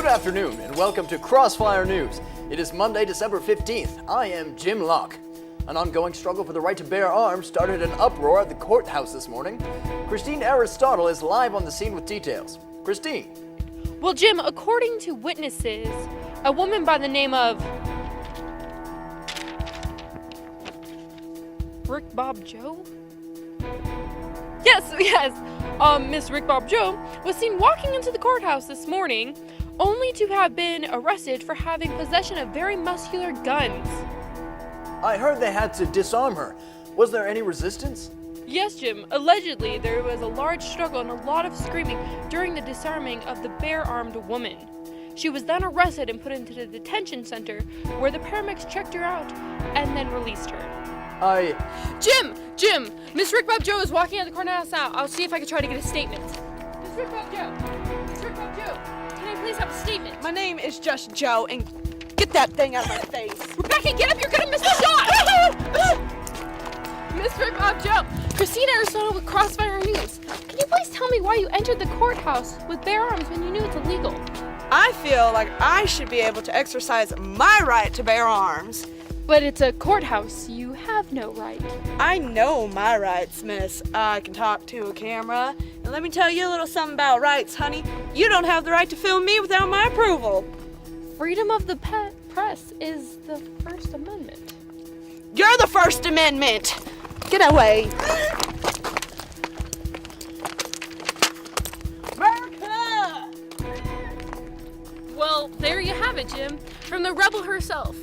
afternoon and welcome to Crossfire News. It is Monday, December 15th. I am Jim Locke. An ongoing struggle for the right to bear arms started an uproar at the courthouse this morning. Christine Aristotle is live on the scene with details. Christine. Well, Jim, according to witnesses, a woman by the name of Rick Bob Joe? Yes, Miss Rick Bob Joe was seen walking into the courthouse this morning, only to have been arrested for having possession of very muscular guns. I heard they had to disarm her. Was there any resistance? Yes, Jim. Allegedly, there was a large struggle and a lot of screaming during the disarming of the bare-armed woman. She was then arrested and put into the detention center, where the paramedics checked her out and then released her. Jim! Miss Rick Bob Joe is walking out of the courthouse now. I'll see if I can try to get a statement. Miss Rick Bob Joe! Can I please have a statement? My name is just Joe, and get that thing out of my face. Rebecca, get up! You're gonna miss the shot! Miss Rick Bob Joe! Christina Aristotle with Crossfire News. Can you please tell me why you entered the courthouse with bare arms when you knew it's illegal? I feel like I should be able to exercise my right to bear arms. But it's a courthouse. You have no right. I know my rights, miss. I can talk to a camera. And let me tell you a little something about rights, honey. You don't have the right to film me without my approval. Freedom of the press is the First Amendment. You're the First Amendment. Get away. America! Well, there you have it, Jim. From the rebel herself.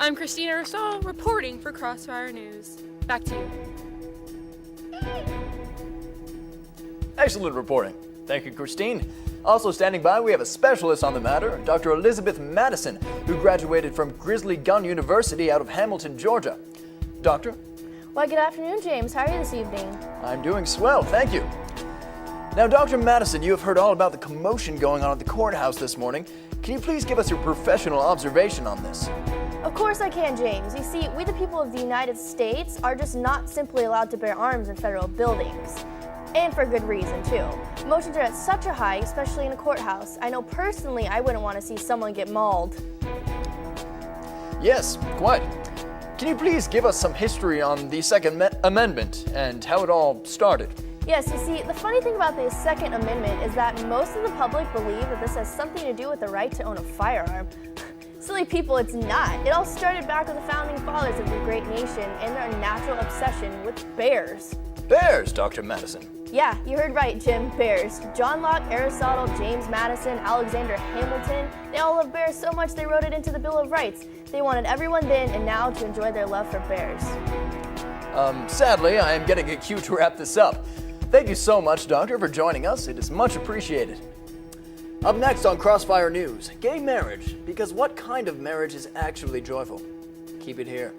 I'm Christina Aristotle reporting for Crossfire News. Back to you. Excellent reporting. Thank you, Christine. Also standing by, we have a specialist on the matter, Dr. Elizabeth Madison, who graduated from Grizzly Gun University out of Hamilton, Georgia. Doctor? Why, good afternoon, James. How are you this evening? I'm doing swell, thank you. Now, Dr. Madison, you have heard all about the commotion going on at the courthouse this morning. Can you please give us your professional observation on this? Of course I can, James. You see, we the people of the United States are just not simply allowed to bear arms in federal buildings. And for good reason, too. Emotions are at such a high, especially in a courthouse. I know personally I wouldn't want to see someone get mauled. Yes, quite. Can you please give us some history on the Second Amendment and how it all started? Yes, you see, the funny thing about the Second Amendment is that most of the public believe that this has something to do with the right to own a firearm. Silly people, it's not. It all started back with the founding fathers of the great nation and their natural obsession with bears. Bears, Dr. Madison. Yeah, you heard right, Jim. Bears. John Locke, Aristotle, James Madison, Alexander Hamilton, they all love bears so much they wrote it into the Bill of Rights. They wanted everyone then and now to enjoy their love for bears. Sadly, I am getting a cue to wrap this up. Thank you so much, Doctor, for joining us. It is much appreciated. Up next on Crossfire News, gay marriage, because what kind of marriage is actually joyful? Keep it here.